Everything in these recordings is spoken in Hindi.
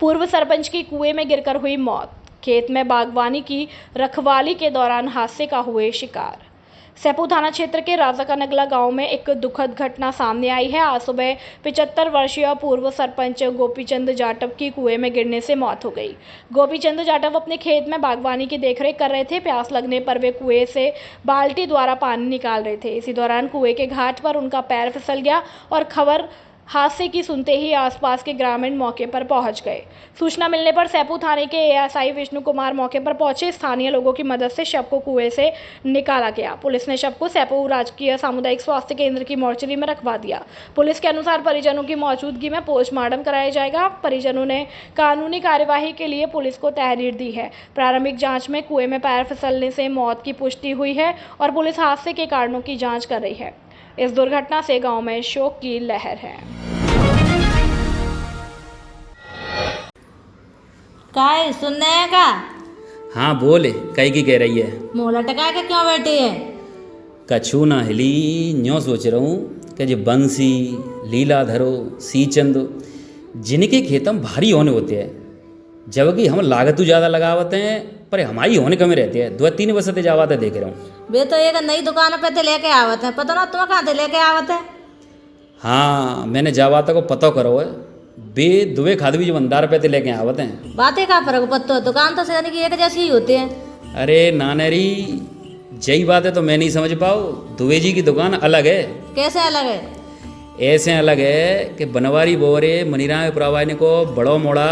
पूर्व सरपंच की कुएं में गिरकर हुई मौत। खेत में बागवानी की रखवाली के दौरान हादसे का हुए शिकार। सैपू थाना क्षेत्र के राजा का नगला गांव में एक दुखद घटना सामने आई है। आज सुबह 75 वर्षीय पूर्व सरपंच गोपीचंद जाटव की कुएं में गिरने से मौत हो गई। गोपीचंद जाटव अपने खेत में बागवानी की देखरेख कर रहे थे। प्यास लगने पर वे कुएं से बाल्टी द्वारा पानी निकाल रहे थे। इसी दौरान कुएं के घाट पर उनका पैर फिसल गया और खबर हादसे की सुनते ही आसपास के ग्रामीण मौके पर पहुंच गए। सूचना मिलने पर सैपू थाने के एएसआई विष्णु कुमार मौके पर पहुंचे। स्थानीय लोगों की मदद से शव को कुएं से निकाला गया। पुलिस ने शव को सैपू राजकीय सामुदायिक स्वास्थ्य केंद्र की मोर्चरी में रखवा दिया। पुलिस के अनुसार परिजनों की मौजूदगी में पोस्टमार्टम कराया जाएगा। परिजनों ने कानूनी कार्यवाही के लिए पुलिस को तहरीर दी है। प्रारंभिक जाँच में कुएं में पैर फिसलने से मौत की पुष्टि हुई है और पुलिस हादसे के कारणों की जाँच कर रही है। इस दुर्घटना से गांव में शोक की लहर है। काय सुनने है का? हाँ बोले, कई की कह रही है? मुँह लटका के क्यों बैठी है? कछू ना हिली, न्यों सोच रहा हूँ कि जो बंसी, लीलाधरो, सीचंद जिनके खेतम भारी होने होते हैं, जबकि हम लागत ज़्यादा लगावते हैं पर हमारी होने कम रहती है। 2-3 वर्ष से जावाते देख रहा हूँ। वे तो एक नई दुकान पे थे लेके आवत है, पता ना तुम कहाँ थे लेके आवत है? हाँ मैंने जावाता को पता करो है, बे दुबे खाद बीज 15 रुपये ते लेके आवत हैं। बातें का फर्क पत्तो, दुकान तो सैनिक की एक जैसी ही होती है। अरे नानेरी यही बात है तो मैं नहीं समझ पाऊँ। दुबे जी की दुकान अलग है। कैसे अलग है? ऐसे अलग है कि बनवारी बोरे मनीराम प्रवाहिनी को बड़ो मोड़ा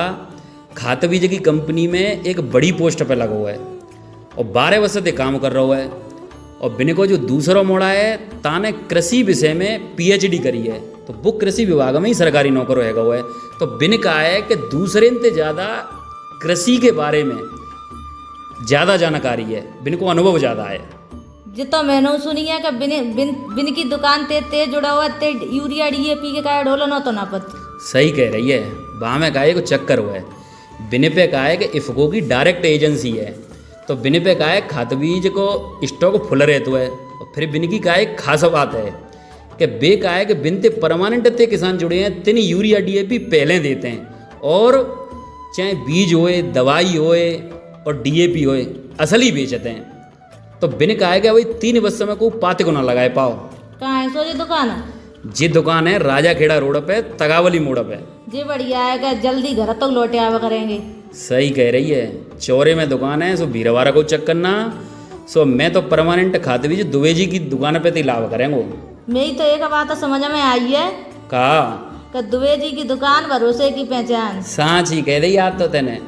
खाद बीज की कंपनी में एक बड़ी पोस्ट पे लगा हुआ है और 12 वर्ष से काम कर रहा है। और बिने को जो दूसरा मोड़ा है ताने कृषि विषय में पीएचडी करी है, तो वो कृषि विभाग में ही सरकारी नौकर रहेगा हुआ है। तो बिन कहा है कि दूसरे से ज़्यादा कृषि के बारे में ज़्यादा जानकारी है, बिन को अनुभव ज़्यादा है। जितो मैंने सुनी है कि बिन की दुकान ते जुड़ा हुआ ते यूरिया डीएपी के काय ढोलो ना तो ना पत। सही कह रही है। वहाँ में कहा को चक्कर हुआ है। बिन पे कहा है कि इफको की डायरेक्ट एजेंसी है, तो बिन पे कहा है खाद बीज को स्टॉक फुल रहता है। और फिर बिन की कहा है खास बात है कि बे कहा है कि बिन ते परमानेंट ते किसान जुड़े हैं, तीन यूरिया डीएपी पहले देते हैं और चाहे बीज होए, दवाई होए और डीएपी होए असली बेचते हैं। तो बिन कहा है कि भाई 3 वर्ष में को पाते को ना लगाए पाओ। कहाँ है सो जी दुकान? जी दुकान है राजा खेड़ा रोड पे, तगावली मोड़ पे। जी बढ़िया है कि जल्दी घर तक लौटे आवा करेंगे। सही कह रही है। चौरे में दुकान है, सो भीरवारा को चक्कर ना। सो मैं तो परमानेंट खाते बीज दुबे जी की दुकान पे लाभ करेंगे। मेरी तो एक बात समझ में आई है का दुबे जी की दुकान भरोसे की पहचान। सांच ही कह रही याद तो तेने।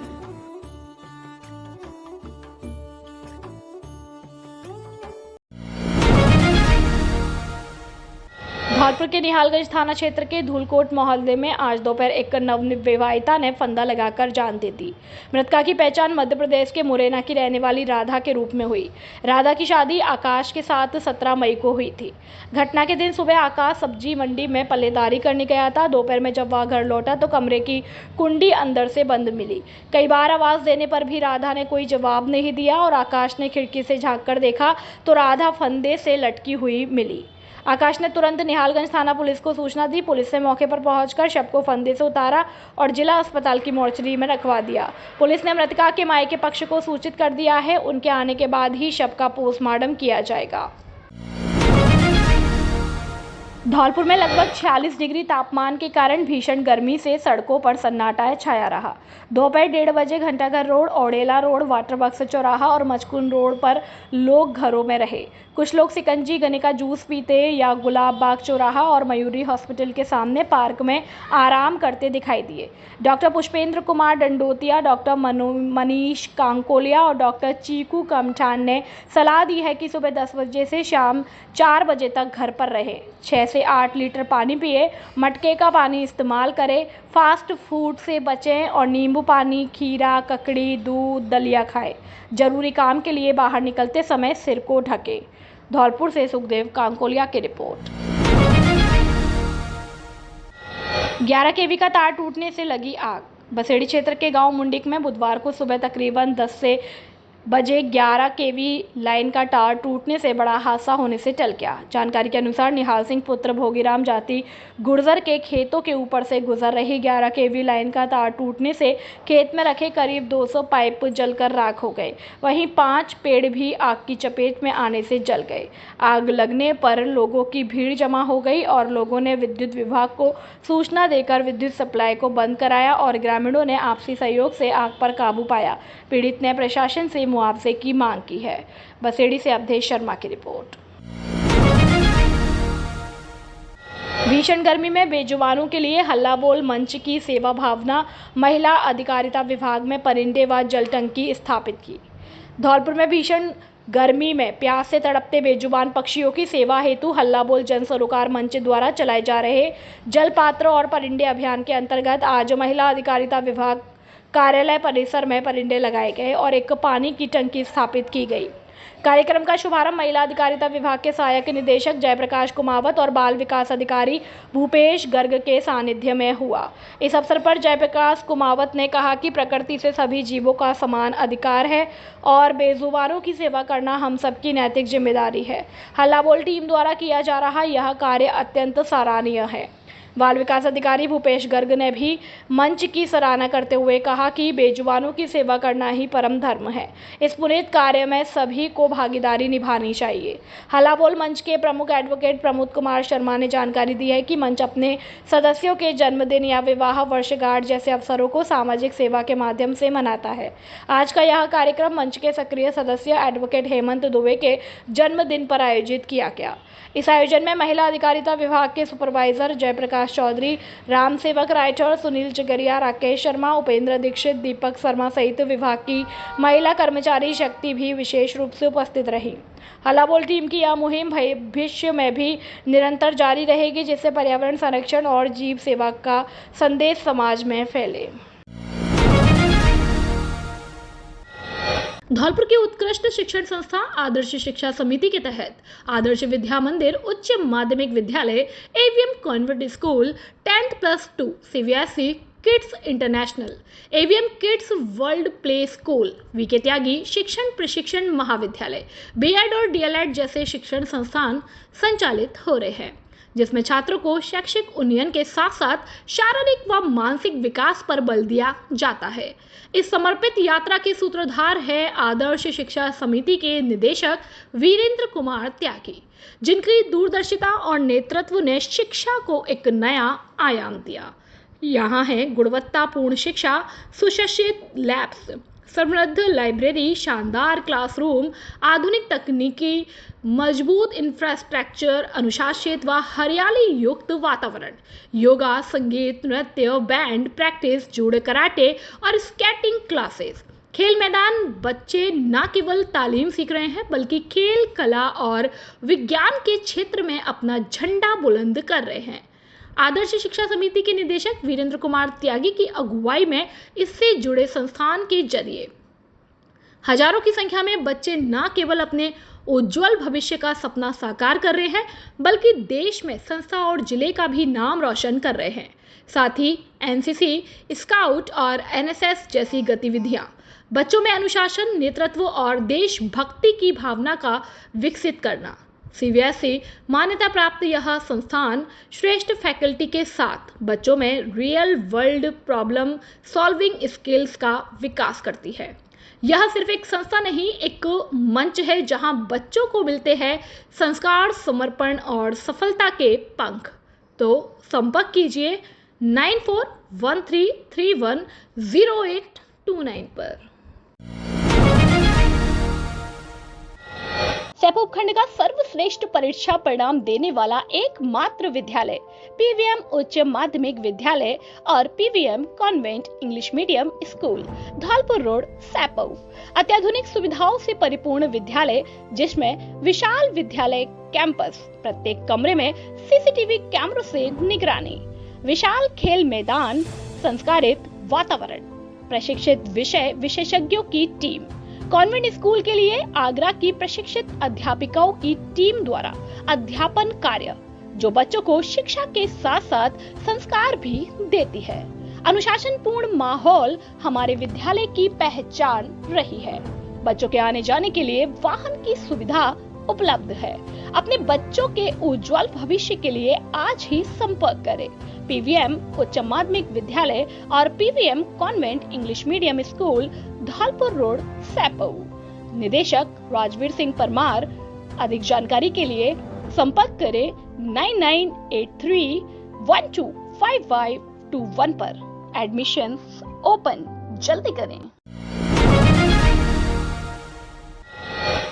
धौलपुर के निहालगंज थाना क्षेत्र के धूलकोट मोहल्ले में आज दोपहर एक नवविवाहिता ने फंदा लगाकर जान दे दी। मृतका की पहचान मध्य प्रदेश के मुरैना की रहने वाली राधा के रूप में हुई। राधा की शादी आकाश के साथ 17 मई को हुई थी। घटना के दिन सुबह आकाश सब्जी मंडी में पल्लेदारी करने गया था। दोपहर में जब वह घर लौटा तो कमरे की कुंडी अंदर से बंद मिली। कई बार आवाज देने पर भी राधा ने कोई जवाब नहीं दिया और आकाश ने खिड़की से झांक कर देखा तो राधा फंदे से लटकी हुई मिली। आकाश ने तुरंत निहालगंज थाना पुलिस को सूचना दी। पुलिस ने मौके पर पहुंचकर शव को फंदे से उतारा और जिला अस्पताल की मोर्चरी में रखवा दिया। पुलिस ने मृतका के मायके पक्ष को सूचित कर दिया है। उनके आने के बाद ही शव का पोस्टमार्टम किया जाएगा। धौलपुर में लगभग 46 डिग्री तापमान के कारण भीषण गर्मी से सड़कों पर सन्नाटा छाया रहा। दोपहर 1:30 बजे घंटाघर रोड, औड़ेला रोड, वाटर बक्स चौराहा और मचकुन रोड पर लोग घरों में रहे। कुछ लोग सिकंजी गन्ने का जूस पीते या गुलाब बाग चौराहा और मयूरी हॉस्पिटल के सामने पार्क में आराम करते दिखाई दिए। डॉक्टर पुष्पेंद्र कुमार डंडोतिया, डॉक्टर मनीष कांकोलिया और डॉक्टर चीकू कमठान ने सलाह दी है कि सुबह 10 बजे से शाम 4 बजे तक घर पर रहे। 6 से 8 लीटर पानी पिए, मटके का पानी इस्तेमाल करें, फास्ट फूड से बचें और नींबू पानी, खीरा, ककड़ी, दूध, दलिया खाएं। जरूरी काम के लिए बाहर निकलते समय सिर को ढके। धौलपुर से सुखदेव कांकोलिया की रिपोर्ट। 11 केवी का तार टूटने से लगी आग। बसेड़ी क्षेत्र के गांव मुंडिक में बुधवार को सुबह तकरीबन 10 से बजे 11 केवी लाइन का तार टूटने से बड़ा हादसा होने से टल गया। जानकारी के अनुसार निहाल सिंह पुत्र भोगीराम जाति गुर्जर के खेतों के ऊपर से गुजर रही 11 केवी लाइन का तार टूटने से खेत में रखे करीब 200 पाइप जलकर राख हो गए। वहीं 5 पेड़ भी आग की चपेट में आने से जल गए। आग लगने पर लोगों की भीड़ जमा हो गई और लोगों ने विद्युत विभाग को सूचना देकर विद्युत सप्लाई को बंद कराया और ग्रामीणों ने आपसी सहयोग से आग पर काबू पाया। पीड़ित ने प्रशासन से मुआवजे की मांग की है। बसेड़ी से अवधेश शर्मा की रिपोर्ट। भीषण गर्मी में बेजुबानों के लिए हल्ला बोल मंच की सेवा भावना महिला अधिकारिता विभाग में परिंदे व जल टंकी स्थापित की। धौलपुर में भीषण गर्मी में प्यास से तड़पते बेजुबान पक्षियों की सेवा हेतु हल्ला बोल जन सरोकार मंच द्वारा चलाए जा रहे जल पात्र और परिंदे अभियान के अंतर्गत आज महिला अधिकारिता विभाग कार्यालय परिसर में परिंदे लगाए गए और एक पानी की टंकी स्थापित की गई। कार्यक्रम का शुभारंभ महिला अधिकारिता विभाग के सहायक निदेशक जयप्रकाश कुमावत और बाल विकास अधिकारी भूपेश गर्ग के सानिध्य में हुआ। इस अवसर पर जयप्रकाश कुमावत ने कहा कि प्रकृति से सभी जीवों का समान अधिकार है और बेजुबानों की सेवा करना हम सबकी नैतिक जिम्मेदारी है। हल्ला बोल टीम द्वारा किया जा रहा यह कार्य अत्यंत सराहनीय है। बाल विकास अधिकारी भूपेश गर्ग ने भी मंच की सराहना करते हुए कहा कि बेजुबानों की सेवा करना ही परम धर्म है। इस पुनीत कार्य में सभी को भागीदारी निभानी चाहिए। हल्ला बोल मंच के प्रमुख एडवोकेट प्रमोद कुमार शर्मा ने जानकारी दी है कि मंच अपने सदस्यों के जन्मदिन या विवाह वर्षगांठ जैसे अवसरों को सामाजिक सेवा के माध्यम से मनाता है। आज का यह कार्यक्रम मंच के सक्रिय सदस्य एडवोकेट हेमंत दुबे के जन्मदिन पर आयोजित किया गया। इस आयोजन में महिला अधिकारिता विभाग के सुपरवाइजर जयप्रकाश चौधरी, राम सेवक राइटर, सुनील जगरिया, राकेश शर्मा, उपेंद्र दीक्षित, दीपक शर्मा सहित विभाग की महिला कर्मचारी शक्ति भी विशेष रूप से उपस्थित रही। हल्ला बोल टीम की यह मुहिम भविष्य में भी निरंतर जारी रहेगी, जिससे पर्यावरण संरक्षण और जीव सेवा का संदेश समाज में फैले। धौलपुर की उत्कृष्ट शिक्षण संस्था आदर्श शिक्षा समिति के तहत आदर्श विद्या मंदिर उच्च माध्यमिक विद्यालय AVM convent school 10+2 CBSE kids international AVM kids world play school V K Tyagi शिक्षण प्रशिक्षण महाविद्यालय बीएड और डीएलएड जैसे शिक्षण संस्थान संचालित हो रहे हैं, जिसमें छात्रों को शैक्षिक उन्नयन के साथ साथ शारीरिक व मानसिक विकास पर बल दिया जाता है। इस समर्पित यात्रा के सूत्रधार है आदर्श शिक्षा समिति के निदेशक वीरेंद्र कुमार त्यागी, जिनकी दूरदर्शिता और नेतृत्व ने शिक्षा को एक नया आयाम दिया। यहाँ है गुणवत्तापूर्ण शिक्षा, सुसज्जित लैब्स, समृद्ध लाइब्रेरी, शानदार क्लासरूम, आधुनिक तकनीकी, मजबूत इंफ्रास्ट्रक्चर, अनुशासित व हरियाली युक्त वातावरण, योगा, संगीत, नृत्य, बैंड प्रैक्टिस, जूडो, कराटे और स्केटिंग क्लासेस, खेल मैदान। बच्चे न केवल तालीम सीख रहे हैं बल्कि खेल, कला और विज्ञान के क्षेत्र में अपना झंडा बुलंद कर रहे हैं। आदर्श शिक्षा समिति के निदेशक वीरेंद्र कुमार त्यागी की अगुवाई में इससे जुड़े संस्थान के जरिए हजारों की संख्या में बच्चे न केवल अपने उज्जवल भविष्य का सपना साकार कर रहे हैं बल्कि देश में संस्था और जिले का भी नाम रोशन कर रहे हैं। साथ ही एनसीसी, स्काउट और एनएसएस जैसी गतिविधियां बच्चों में अनुशासन, नेतृत्व और देशभक्ति की भावना का विकसित करना। सीबीएसई मान्यता प्राप्त यह संस्थान श्रेष्ठ फैकल्टी के साथ बच्चों में real world problem solving skills का विकास करती है। यह सिर्फ एक संस्था नहीं, एक मंच है जहां बच्चों को मिलते हैं संस्कार, समर्पण और सफलता के पंख। तो संपर्क कीजिए 9413310829 पर। सैपो उपखंड का सर्वश्रेष्ठ परीक्षा परिणाम देने वाला एकमात्र विद्यालय पीवीएम उच्च माध्यमिक विद्यालय और PVM convent English medium school, Dholpur road, Saipau. अत्याधुनिक सुविधाओं से परिपूर्ण विद्यालय जिसमें विशाल विद्यालय कैंपस, प्रत्येक कमरे में सीसीटीवी कैमरों से निगरानी, विशाल खेल मैदान, संस्कारित वातावरण, प्रशिक्षित विषय विशेषज्ञों की टीम। कॉन्वेंट स्कूल के लिए आगरा की प्रशिक्षित अध्यापिकाओं की टीम द्वारा अध्यापन कार्य, जो बच्चों को शिक्षा के साथ साथ संस्कार भी देती है। अनुशासनपूर्ण माहौल हमारे विद्यालय की पहचान रही है। बच्चों के आने जाने के लिए वाहन की सुविधा उपलब्ध है। अपने बच्चों के उज्जवल भविष्य के लिए आज ही संपर्क करें। पीवीएम उच्च माध्यमिक विद्यालय और PVM convent English medium school, Dholpur road, Saipau. निदेशक राजवीर सिंह परमार। अधिक जानकारी के लिए संपर्क करें 9983125521 पर। एडमिशंस ओपन, जल्दी करें।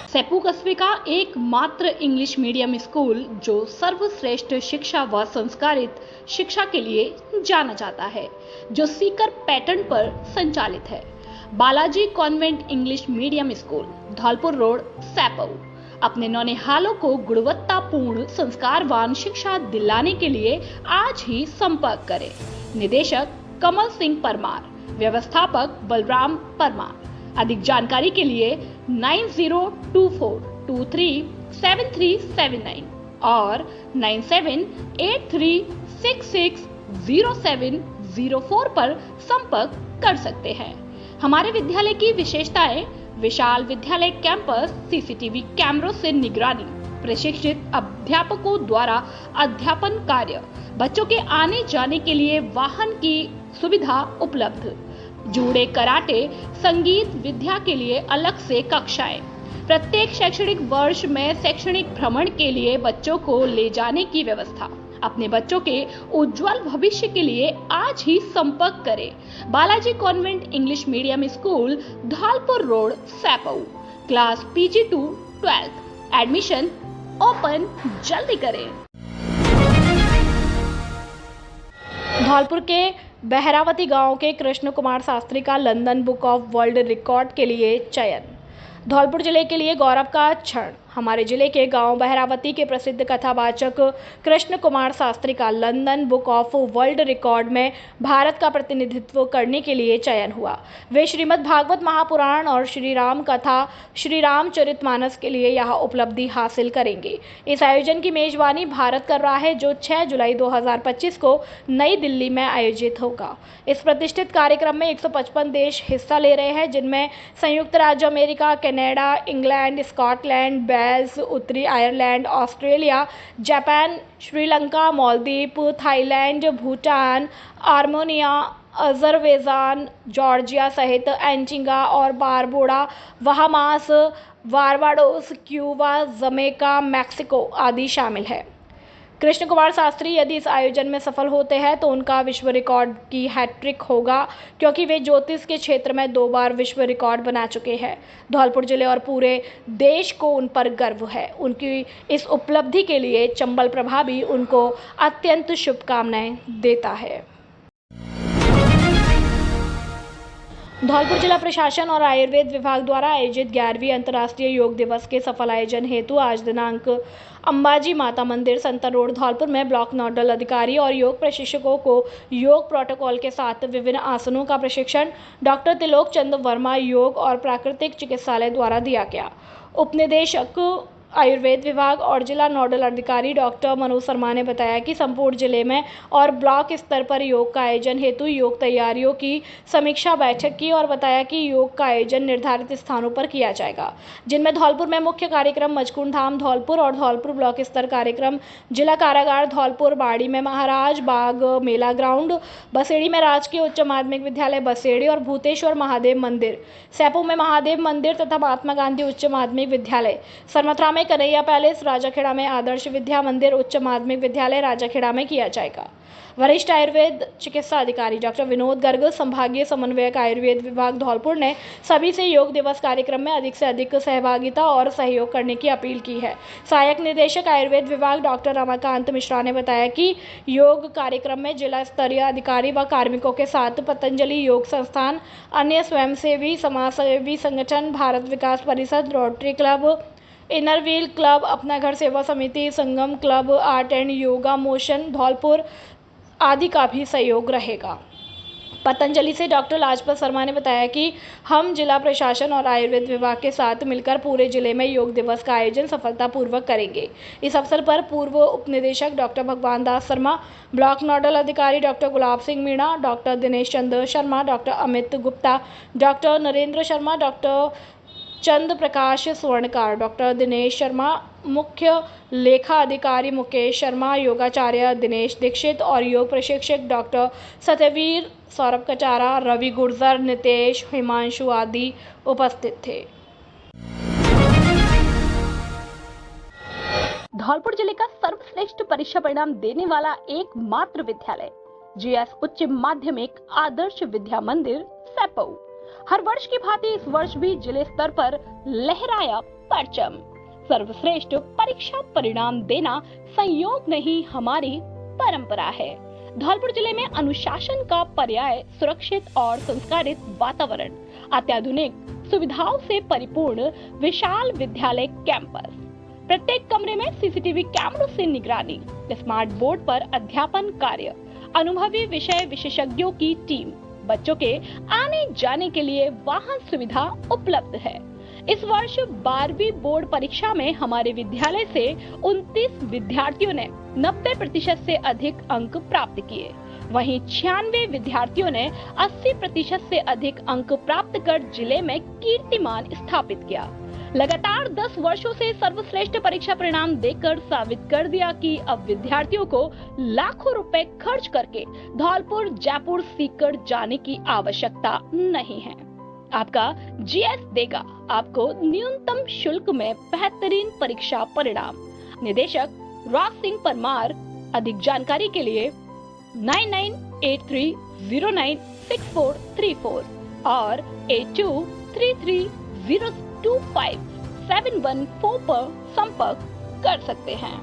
सैपू कस्बे का एकमात्र इंग्लिश मीडियम स्कूल जो सर्वश्रेष्ठ शिक्षा व संस्कारित शिक्षा के लिए जाना जाता है, जो सीकर पैटर्न पर संचालित है। Balaji convent English medium school, Dholpur road, Saipau अपने नौनिहालों को गुणवत्तापूर्ण संस्कारवान शिक्षा दिलाने के लिए आज ही संपर्क करें। निदेशक कमल सिंह परमार, व्यवस्थापक बलराम परमार। अधिक जानकारी के लिए 9024237379 और 9783660704 पर संपर्क कर सकते हैं। हमारे विद्यालय की विशेषताएं: विशाल विद्यालय कैंपस, सीसीटीवी कैमरों से निगरानी, प्रशिक्षित अध्यापकों द्वारा अध्यापन कार्य, बच्चों के आने जाने के लिए वाहन की सुविधा उपलब्ध, जूड़े कराटे, संगीत विद्या के लिए अलग से कक्षाएं। प्रत्येक शैक्षणिक वर्ष में शैक्षणिक भ्रमण के लिए बच्चों को ले जाने की व्यवस्था। अपने बच्चों के उज्जवल भविष्य के लिए आज ही संपर्क करें। Balaji convent English medium school, Dholpur road, Saipau. Class PG to 12। Admission open, जल्दी करें। धौलपुर के बहरावती गांव के कृष्ण कुमार शास्त्री का London book of world record के लिए चयन। धौलपुर जिले के लिए गौरव का क्षण। हमारे जिले के गांव बहरावती के प्रसिद्ध कथावाचक कृष्ण कुमार शास्त्री का London book of world record में भारत का प्रतिनिधित्व करने के लिए चयन हुआ। वे श्रीमद् भागवत महापुराण और श्री राम कथा, श्री रामचरितमानस के लिए यह उपलब्धि हासिल करेंगे। इस आयोजन की मेजबानी भारत कर रहा है, जो 6 जुलाई 2025 को नई दिल्ली में आयोजित होगा। इस प्रतिष्ठित कार्यक्रम में 155 देश हिस्सा ले रहे हैं, जिनमें संयुक्त राज्य अमेरिका, कनाडा, इंग्लैंड, स्कॉटलैंड, उत्तरी Ireland, Australia, Japan, Sri Lanka, Maldives, Thailand, Bhutan, Armenia, Azerbaijan, Georgia सहित एंटीगा और Barbuda, Bahamas, Barbados, Cuba, Jamaica, Mexico आदि शामिल है। कृष्ण कुमार शास्त्री यदि इस आयोजन में सफल होते हैं तो उनका विश्व रिकॉर्ड की हैट्रिक होगा, क्योंकि वे ज्योतिष के क्षेत्र में 2 बार विश्व रिकॉर्ड बना चुके हैं। धौलपुर जिले और पूरे देश को उन पर गर्व है। उनकी इस उपलब्धि के लिए चंबल प्रभावी उनको अत्यंत शुभकामनाएं देता है। धौलपुर जिला प्रशासन और आयुर्वेद विभाग द्वारा आयोजित 11वीं अंतर्राष्ट्रीय योग दिवस के सफल आयोजन हेतु आज दिनांक अंबाजी माता मंदिर, संतर रोड, धौलपुर में ब्लॉक नोडल अधिकारी और योग प्रशिक्षकों को योग प्रोटोकॉल के साथ विभिन्न आसनों का प्रशिक्षण डॉक्टर त्रिलोक चंद वर्मा योग और प्राकृतिक चिकित्सालय द्वारा दिया गया। उपनिदेशक आयुर्वेद विभाग और जिला नोडल अधिकारी डॉक्टर मनोज शर्मा ने बताया कि संपूर्ण जिले में और ब्लॉक स्तर पर योग का आयोजन हेतु योग तैयारियों की समीक्षा बैठक की और बताया कि योग का आयोजन निर्धारित स्थानों पर किया जाएगा, जिनमें धौलपुर में मुख्य कार्यक्रम मचकुंड धाम धौलपुर और धौलपुर ब्लॉक स्तर कार्यक्रम जिला कारागार धौलपुर, बाड़ी में महाराज बाग मेला ग्राउंड, बसेड़ी में राजकीय उच्च माध्यमिक विद्यालय बसेड़ी और भूतेश्वर महादेव मंदिर, सैपू में महादेव मंदिर तथा महात्मा गांधी उच्च माध्यमिक विद्यालय, सरमथरा में कन्हैया पैलेस, राजाखेड़ा में आदर्श विद्या मंदिर उच्च माध्यमिक विद्यालय राजाखेड़ा में किया जाएगा। वरिष्ठ आयुर्वेद चिकित्सा अधिकारी डॉक्टर विनोद गर्ग, संभागीय समन्वयक आयुर्वेद विभाग धौलपुर ने सभी से योग दिवस कार्यक्रम में अधिक से अधिक सहभागिता और सहयोग करने की अपील की है। सहायक निदेशक आयुर्वेद विभाग डॉक्टर रमाकांत मिश्रा ने बताया कि योग कार्यक्रम में जिला स्तरीय अधिकारी व कार्मिकों के साथ पतंजलि योग संस्थान, अन्य स्वयंसेवी समाजसेवी संगठन, Bharat Vikas Parishad, Rotary Club, Inner Wheel Club, Apna Ghar Seva Samiti, Sangam Club, Art and Yoga Motion Dholpur आदि का भी सहयोग रहेगा। पतंजलि से डॉक्टर लाजपत शर्मा ने बताया कि हम जिला प्रशासन और आयुर्वेद विभाग के साथ मिलकर पूरे जिले में योग दिवस का आयोजन सफलतापूर्वक करेंगे। इस अवसर पर पूर्व उपनिदेशक doctor Bhagwan Das Sharma, block nodal अधिकारी doctor Gulab Singh Meena, doctor Dinesh Chandra Sharma, doctor Amit Gupta, doctor Narendra Sharma, doctor Chand Prakash Swarnkar, doctor Dinesh Sharma, मुख्य लेखा अधिकारी मुकेश शर्मा, योगाचार्य दिनेश दीक्षित और योग प्रशिक्षक डॉक्टर सत्यवीर, सौरभ कचारा, रवि गुर्जर, नितेश, हिमांशु आदि उपस्थित थे। धौलपुर जिले का सर्वश्रेष्ठ परीक्षा परिणाम देने वाला एकमात्र विद्यालय जीएस उच्च माध्यमिक आदर्श विद्या मंदिर सेपऊ हर वर्ष की भांति इस वर्ष भी जिले स्तर पर लहराया परचम। सर्वश्रेष्ठ परीक्षा परिणाम देना संयोग नहीं, हमारी परंपरा है। धौलपुर जिले में अनुशासन का पर्याय सुरक्षित और संस्कारित वातावरण, अत्याधुनिक सुविधाओं से परिपूर्ण विशाल विद्यालय कैंपस, प्रत्येक कमरे में सीसीटीवी कैमरों से निगरानी, स्मार्ट बोर्ड पर अध्यापन कार्य, अनुभवी विषय विशेषज्ञों की टीम, बच्चों के आने जाने के लिए वाहन सुविधा उपलब्ध है। इस वर्ष 12वीं बोर्ड परीक्षा में हमारे विद्यालय से 29 विद्यार्थियों ने 90% से अधिक अंक प्राप्त किए। वहीं 96 विद्यार्थियों ने 80% से अधिक अंक प्राप्त कर जिले में कीर्तिमान स्थापित किया। लगातार 10 वर्षों से सर्वश्रेष्ठ परीक्षा परिणाम देकर साबित कर दिया कि अब विद्यार्थियों को लाखों रुपए खर्च करके धौलपुर जयपुर सीकर जाने की आवश्यकता नहीं है। आपका जीएस देगा आपको न्यूनतम शुल्क में बेहतरीन परीक्षा परिणाम। निदेशक राज सिंह परमार। अधिक जानकारी के लिए 9983096434 और 8233025714 पर संपर्क कर सकते हैं।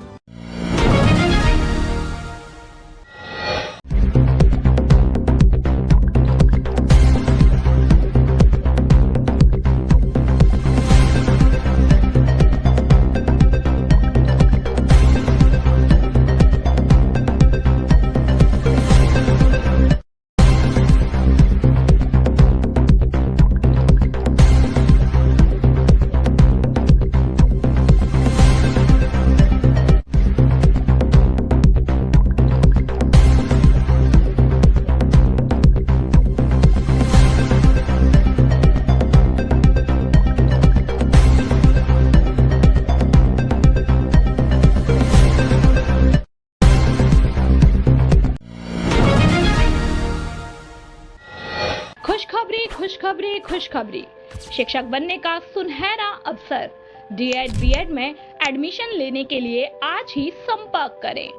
खुशखबरी खुशखबरी, शिक्षक बनने का सुनहरा अवसर। डीएड बीएड में एडमिशन लेने के लिए आज ही संपर्क करें।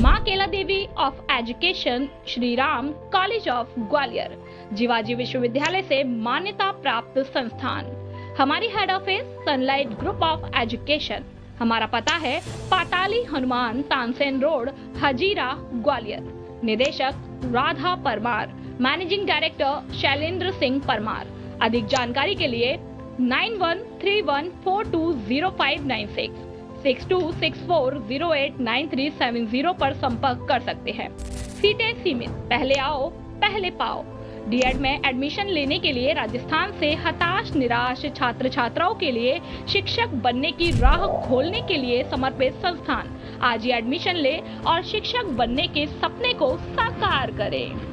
Maa Kela Devi of Education, Shri Ram College of Gwalior, Jiwaji विश्वविद्यालय से मान्यता प्राप्त संस्थान। हमारी head office Sunlight Group of Education. हमारा पता है पाताली हनुमान तानसेन रोड, हजीरा, ग्वालियर। निदेशक राधा परमार, मैनेजिंग डायरेक्टर शैलेंद्र सिंह परमार। अधिक जानकारी के लिए 9131420596 6264089370 पर संपर्क कर सकते हैं। सीटें सीमित, पहले आओ पहले पाओ। डीएड में एडमिशन लेने के लिए राजस्थान से हताश निराश छात्र छात्राओं के लिए शिक्षक बनने की राह खोलने के लिए समर्पित संस्थान। आज ही एडमिशन ले और शिक्षक बनने के सपने को साकार करें।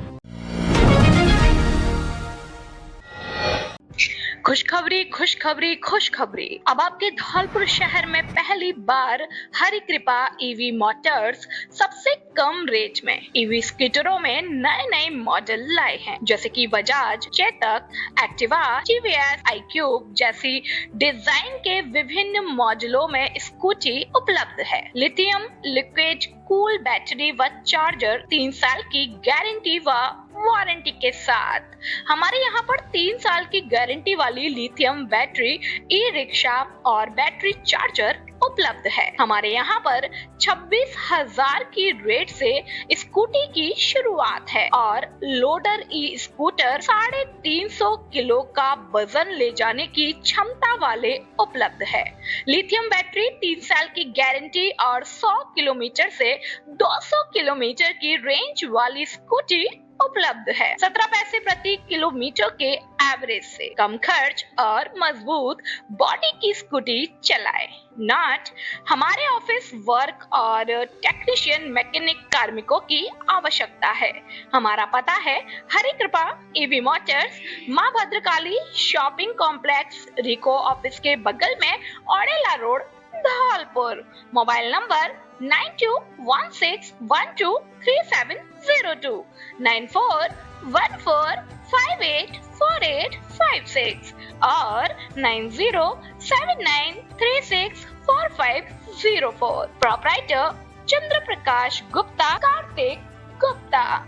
खुशखबरी खुशखबरी खुशखबरी, अब आपके धौलपुर शहर में पहली बार हरि कृपा ईवी मोटर्स सबसे कम रेट में ईवी स्कूटरों में नए नए मॉडल लाए हैं, जैसे कि Bajaj, Chetak, Activa, TVS, iQube जैसी डिजाइन के विभिन्न मॉडलों में स्कूटी उपलब्ध है। लिथियम लिक्विड कूल बैटरी व चार्जर, 3 साल की गारंटी व वारंटी के साथ। हमारे यहाँ पर 3 साल की गारंटी वाली लिथियम बैटरी, ई रिक्शा और बैटरी चार्जर उपलब्ध है। हमारे यहाँ पर 26,000 की रेट से स्कूटी की शुरुआत है और लोडर ई स्कूटर 350 किलो का वजन ले जाने की क्षमता वाले उपलब्ध है। लिथियम बैटरी, 3 साल की गारंटी और 100 किलोमीटर से 200 किलोमीटर की रेंज वाली स्कूटी उपलब्ध है। 17 पैसे प्रति किलोमीटर के एवरेज से कम खर्च और मजबूत बॉडी की स्कूटी चलाएं। नॉट हमारे ऑफिस वर्क और टेक्नीशियन मैकेनिक कार्मिकों की आवश्यकता है। हमारा पता है हरि कृपा ईवी मोटर्स, माँ भद्रकाली शॉपिंग कॉम्प्लेक्स, रिको ऑफिस के बगल में औड़ेला रोड, धौलपुर। मोबाइल नंबर 9216123702, 9414584856 और 9079364504। Proprietor Chandra Prakash Gupta, Kartik Gupta.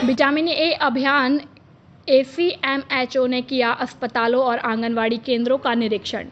Vitamin A अभियान ACMHO ने किया अस्पतालों और आंगनवाड़ी केंद्रों का निरीक्षण।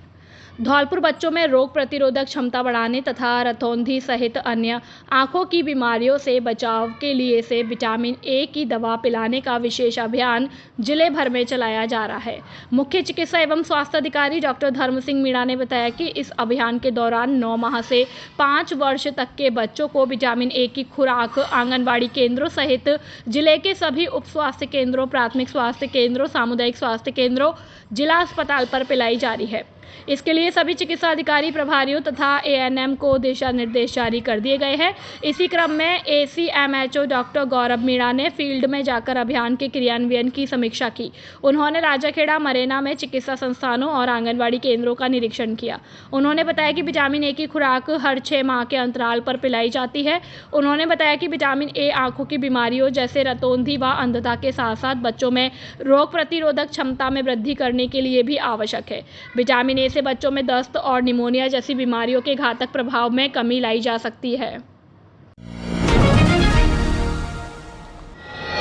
धौलपुर बच्चों में रोग प्रतिरोधक क्षमता बढ़ाने तथा रतौंधी सहित अन्य आंखों की बीमारियों से बचाव के लिए से विटामिन ए की दवा पिलाने का विशेष अभियान जिले भर में चलाया जा रहा है। मुख्य चिकित्सा एवं स्वास्थ्य अधिकारी डॉक्टर धर्म सिंह मीणा ने बताया कि इस अभियान के दौरान 9 माह से 5 वर्ष तक के बच्चों को विटामिन ए की खुराक आंगनबाड़ी केंद्रों सहित जिले के सभी उप स्वास्थ्य केंद्रों, प्राथमिक स्वास्थ्य केंद्रों, सामुदायिक स्वास्थ्य केंद्रों, जिला अस्पताल पर पिलाई जा रही है। इसके लिए सभी चिकित्सा अधिकारी, प्रभारियों तथा ANM को दिशा निर्देश जारी कर दिए गए हैं। इसी क्रम में ACMHO डॉक्टर गौरव मीणा ने फील्ड में जाकर अभियान के क्रियान्वयन की समीक्षा की। उन्होंने राजाखेड़ा, मरेना में चिकित्सा संस्थानों और आंगनबाड़ी केंद्रों का निरीक्षण किया। उन्होंने बताया कि विटामिन ए की खुराक हर 6 माह के अंतराल पर पिलाई जाती है। उन्होंने बताया कि विटामिन ए आंखों की बीमारियों जैसे रतौंधी व अंधता के साथ साथ बच्चों में रोग प्रतिरोधक क्षमता में वृद्धि करने के लिए भी आवश्यक है। विटामिन ए से बच्चों में दस्त और निमोनिया जैसी बीमारियों के घातक प्रभाव में कमी लाई जा सकती है।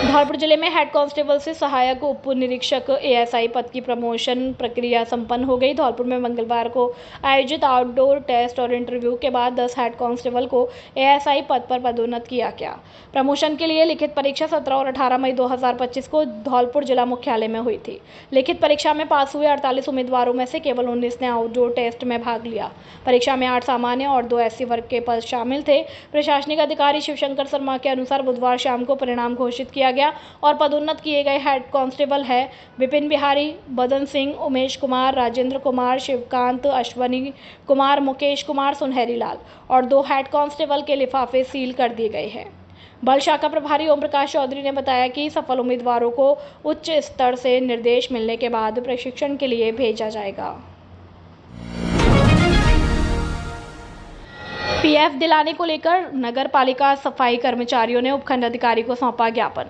धौलपुर जिले में हेड कांस्टेबल से सहायक उप निरीक्षक ASI पद की प्रमोशन प्रक्रिया संपन्न हो गई। धौलपुर में मंगलवार को आयोजित आउटडोर टेस्ट और इंटरव्यू के बाद 10 हेड कांस्टेबल को ASI पद पर पदोन्नत किया गया। प्रमोशन के लिए लिखित परीक्षा 17 और 18 मई 2025 को धौलपुर जिला मुख्यालय में हुई थी। लिखित परीक्षा में पास हुए 48 उम्मीदवारों में से केवल 19 ने आउटडोर टेस्ट में भाग लिया। परीक्षा में 8 सामान्य और 2 SC वर्ग के पद शामिल थे। प्रशासनिक अधिकारी शिवशंकर शर्मा के अनुसार बुधवार शाम को परिणाम घोषित किया गया और पदोन्नत किए गए हेड कांस्टेबल है विपिन बिहारी, बदन सिंह, उमेश कुमार, राजेंद्र कुमार, शिवकांत, अश्वनी कुमार, मुकेश कुमार, सुनहरी लाल और 2 हेड कांस्टेबल के लिफाफे सील कर दिए गए हैं। बल शाखा प्रभारी ओम प्रकाश चौधरी ने बताया कि सफल उम्मीदवारों को उच्च स्तर से निर्देश मिलने के बाद प्रशिक्षण के लिए भेजा जाएगा। PF दिलाने को लेकर नगर पालिका सफाई कर्मचारियों ने उपखंड अधिकारी को सौंपा ज्ञापन।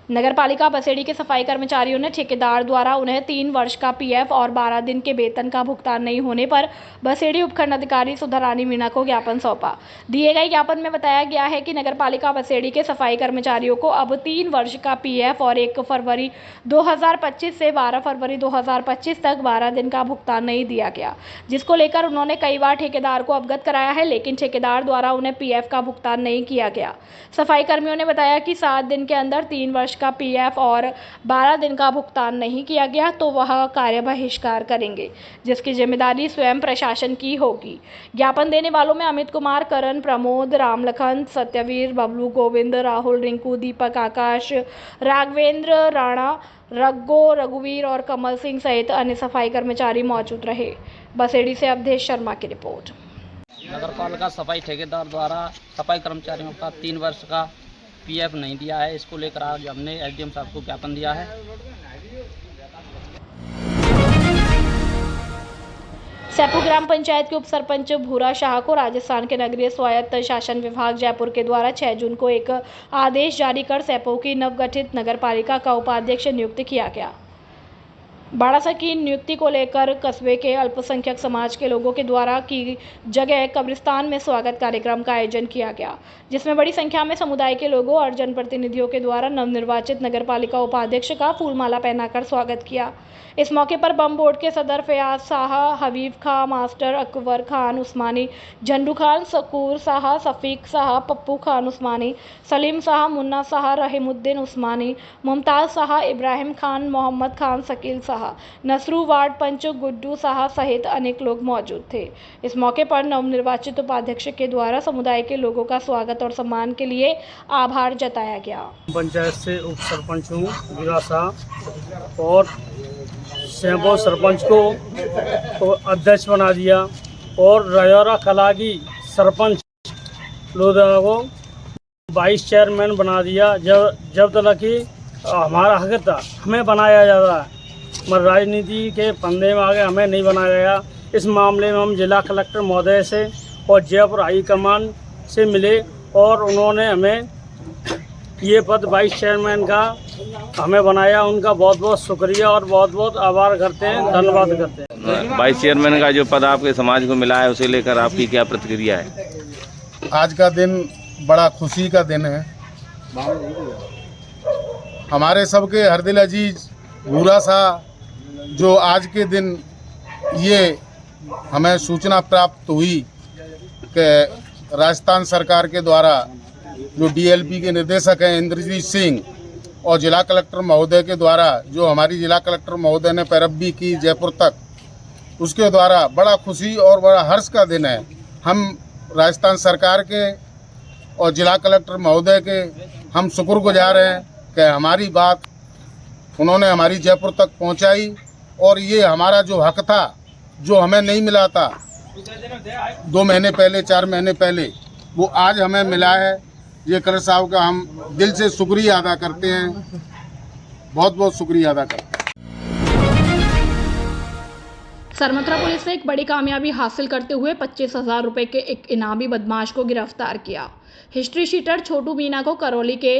नगर पालिका बसेड़ी के सफाई कर्मचारियों ने ठेकेदार द्वारा उन्हें 3 वर्ष का PF और 12 दिन के वेतन का भुगतान नहीं होने पर बसेड़ी उपखंड अधिकारी सुधारानी मीणा को ज्ञापन सौंपा। दिए गए ज्ञापन में बताया गया है कि नगर पालिका बसेड़ी के सफाई कर्मचारियों को अब 3 वर्ष का PF और 1 फरवरी 2025 से 12 फरवरी 2025 तक 12 दिन का भुगतान नहीं दिया गया, जिसको लेकर उन्होंने कई बार ठेकेदार को अवगत कराया है, लेकिन ठेकेदार द्वारा उन्हें PF का भुगतान नहीं किया गया। सफाई कर्मियों ने बताया कि 7 दिन के अंदर 3 वर्ष का PF और 12 दिन का भुगतान नहीं किया गया तो वह कार्य बहिष्कार करेंगे, जिसकी जिम्मेदारी स्वयं प्रशासन की होगी। ज्ञापन देने वालों में अमित कुमार, करण, प्रमोद, रामलखन, सत्यवीर, बबलू, गोविंद, राहुल, रिंकू, दीपक, आकाश, राघवेंद्र, राणा, रग्गो, रघुवीर और कमल सिंह सहित अन्य सफाई कर्मचारी मौजूद रहे। बसेड़ी से अवधेश शर्मा की रिपोर्ट। नगर पालिका सफाई ठेकेदार द्वारा सफाई कर्मचारियों का 3 वर्ष का PF नहीं दिया है, इसको लेकर आज हमने SDM साहब को ज्ञापन दिया है। सैपू ग्राम पंचायत के उप सरपंच भूरा शाह को राजस्थान के नगरीय स्वायत्त शासन विभाग जयपुर के द्वारा 6 जून को एक आदेश जारी कर सैपू की नवगठित नगर पालिका का उपाध्यक्ष नियुक्त किया गया। बाड़ासा की नियुक्ति को लेकर कस्बे के अल्पसंख्यक समाज के लोगों के द्वारा की जगह कब्रिस्तान में स्वागत कार्यक्रम का आयोजन किया गया, जिसमें बड़ी संख्या में समुदाय के लोगों और जनप्रतिनिधियों के द्वारा नवनिर्वाचित नगरपालिका उपाध्यक्ष का फूलमाला पहनाकर स्वागत किया। इस मौके पर बम बोर्ड के सदर फयाज शाह, हबीब खां, मास्टर अकबर खान उस्मानी, झंडू खान, सकूर शाह, सफीक शाह, पप्पू खान उस्मानी, सलीम शाह, मुन्ना शाह, रहीमुद्दीन उस्मानी, मुमताज़ शाह, इब्राहिम खान, मोहम्मद खान, शकील शाह, शाह, नसरू वार्ड पंच गुड्डू शाह सहित अनेक लोग मौजूद थे। इस मौके पर नवनिर्वाचित उपाध्यक्ष के द्वारा समुदाय के लोगों का स्वागत और सम्मान के लिए आभार जताया गया। पंचायत से उप सरपंच हूँ विरासा, और सैपो सरपंच को तो अध्यक्ष बना दिया और रजौरा कला की सरपंच लोधा को वाइस चेयरमैन बना दिया। जब तक कि हमारा हक था हमें बनाया जा रहा है, मगर राजनीति के फंदे में आगे हमें नहीं बनाया गया। इस मामले में हम जिला कलेक्टर महोदय से और जयपुर हाई कमान से मिले और उन्होंने हमें ये पद वाइस चेयरमैन का हमें बनाया। उनका बहुत बहुत शुक्रिया और बहुत बहुत आभार करते हैं, धन्यवाद करते हैं। वाइस चेयरमैन का जो पद आपके समाज को मिला है, उसे लेकर आपकी क्या प्रतिक्रिया है? आज का दिन बड़ा खुशी का दिन है। हमारे सबके हरदिल अजीज भूरा सा जो आज के दिन ये हमें सूचना प्राप्त हुई कि राजस्थान सरकार के द्वारा जो डीएलपी के निदेशक हैं इंद्रजीत सिंह और जिला कलेक्टर महोदय के द्वारा जो हमारी जिला कलेक्टर महोदय ने पैरवी की जयपुर तक, उसके द्वारा बड़ा खुशी और बड़ा हर्ष का दिन है। हम राजस्थान सरकार के और जिला कलेक्टर महोदय के हम शुक्रगुजार हैं कि हमारी बात उन्होंने हमारी जयपुर तक पहुंचाई और ये हमारा जो हक था, जो हमें नहीं मिला था 2 महीने पहले 4 महीने पहले, वो आज हमें मिला है। ये कलेक्टर साहब का हम दिल से शुक्रिया अदा करते हैं, बहुत बहुत शुक्रिया अदा करते हैं। सरमथुरा पुलिस ने एक बड़ी कामयाबी हासिल करते हुए 25,000 रुपए के एक इनामी बदमाश को गिरफ्तार किया। हिस्ट्री शीटर छोटू मीना को करौली के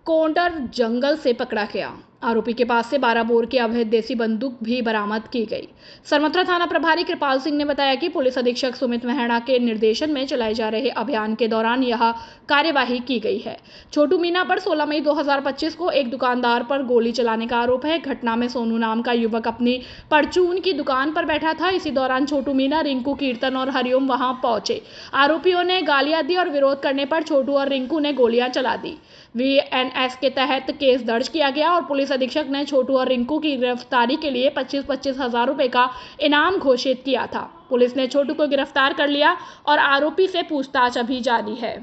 कोंडर जंगल से पकड़ा गया। आरोपी के पास से 12 बोर की अवैध देसी बंदूक भी बरामद की गई। सरमथुरा थाना प्रभारी कृपाल सिंह ने बताया कि पुलिस अधीक्षक सुमित मेहड़ा के निर्देशन में चलाए जा रहे अभियान के दौरान यह कार्यवाही की गई है। छोटू मीना पर 16 मई 2025 को एक दुकानदार पर गोली चलाने का आरोप है। घटना में सोनू नाम का युवक अपनी परचून की दुकान पर बैठा था। इसी दौरान छोटू मीना, रिंकू, कीर्तन और हरिओम वहां पहुंचे। आरोपियों ने गालियां दी और विरोध करने पर छोटू और रिंकू ने गोलियां चला दी। VNS के तहत केस दर्ज किया गया और पुलिस अधीक्षक ने छोटू और रिंकू की गिरफ्तारी के लिए 25-25 हजार रुपए का इनाम घोषित किया था। पुलिस ने छोटू को गिरफ्तार कर लिया और आरोपी से पूछताछ अभी जारी है।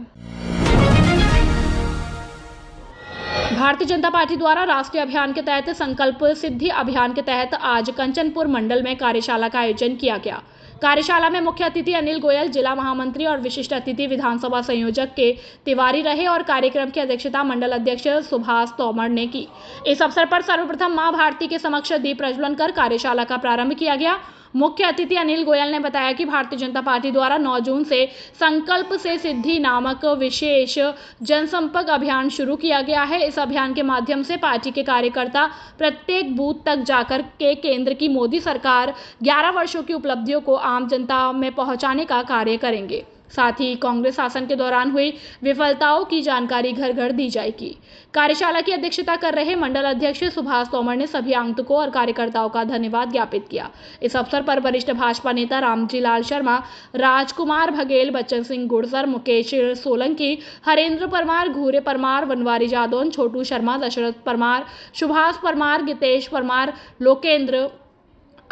भारतीय जनता पार्टी द्वारा राष्ट्रीय अभियान के तहत संकल्प सिद्धि अभियान के तहत आज कंचनपुर मंडल में कार्यशाला का आयोजन किया गया। कार्यशाला में मुख्य अतिथि अनिल गोयल, जिला महामंत्री और विशिष्ट अतिथि विधानसभा संयोजक के तिवारी रहे और कार्यक्रम की अध्यक्षता मंडल अध्यक्ष सुभाष तोमर ने की। इस अवसर पर सर्वप्रथम मां भारती के समक्ष दीप प्रज्वलन कर कार्यशाला का प्रारंभ किया गया। मुख्य अतिथि अनिल गोयल ने बताया कि भारतीय जनता पार्टी द्वारा 9 जून से संकल्प से सिद्धि नामक विशेष जनसंपर्क अभियान शुरू किया गया है। इस अभियान के माध्यम से पार्टी के कार्यकर्ता प्रत्येक बूथ तक जाकर के केंद्र की मोदी सरकार 11 वर्षों की उपलब्धियों को आम जनता में पहुंचाने का कार्य करेंगे। साथ ही कांग्रेस शासन के दौरान हुई विफलताओं की जानकारी घर घर दी जाएगी। कार्यशाला की अध्यक्षता कर रहे मंडल अध्यक्ष सुभाष तोमर ने सभी आगंतुकों और कार्यकर्ताओं का धन्यवाद ज्ञापित किया। इस अवसर पर वरिष्ठ भाजपा नेता रामजी लाल शर्मा, राजकुमार बघेल, बच्चन सिंह गुर्जर, मुकेश सोलंकी, हरेंद्र परमार, घूरे परमार, वनवारी जादौन, छोटू शर्मा, दशरथ परमार, सुभाष परमार, गितेश परमार, लोकेंद्र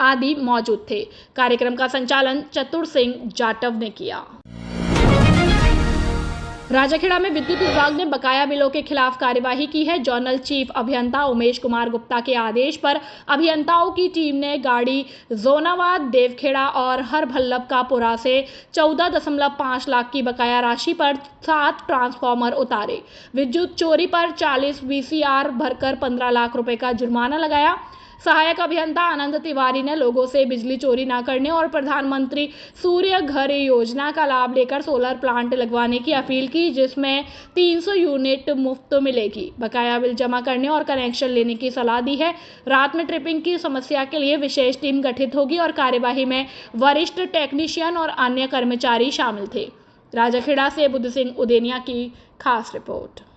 आदि मौजूद थे। कार्यक्रम का संचालन चतुर सिंह जाटव ने किया। राजाखेड़ा में विद्युत विभाग ने बकाया बिलों के खिलाफ कार्यवाही की है। जोनल चीफ अभियंता उमेश कुमार गुप्ता के आदेश पर अभियंताओं की टीम ने गाड़ी जोनावाद, देवखेड़ा और हरभल्लभकापुरा से 14.5 लाख की बकाया राशि पर 7 ट्रांसफार्मर उतारे। विद्युत चोरी पर 40 VCR भरकर 15 लाख रुपए का जुर्माना लगाया। सहायक अभियंता आनंद तिवारी ने लोगों से बिजली चोरी न करने और प्रधानमंत्री सूर्य घर योजना का लाभ लेकर सोलर प्लांट लगवाने की अपील की, जिसमें 300 यूनिट मुफ्त मिलेगी। बकाया बिल जमा करने और कनेक्शन लेने की सलाह दी है। रात में ट्रिपिंग की समस्या के लिए विशेष टीम गठित होगी और कार्यवाही में वरिष्ठ टेक्नीशियन और अन्य कर्मचारी शामिल थे। राजाखेड़ा से बुद्ध सिंह उदेनिया की खास रिपोर्ट।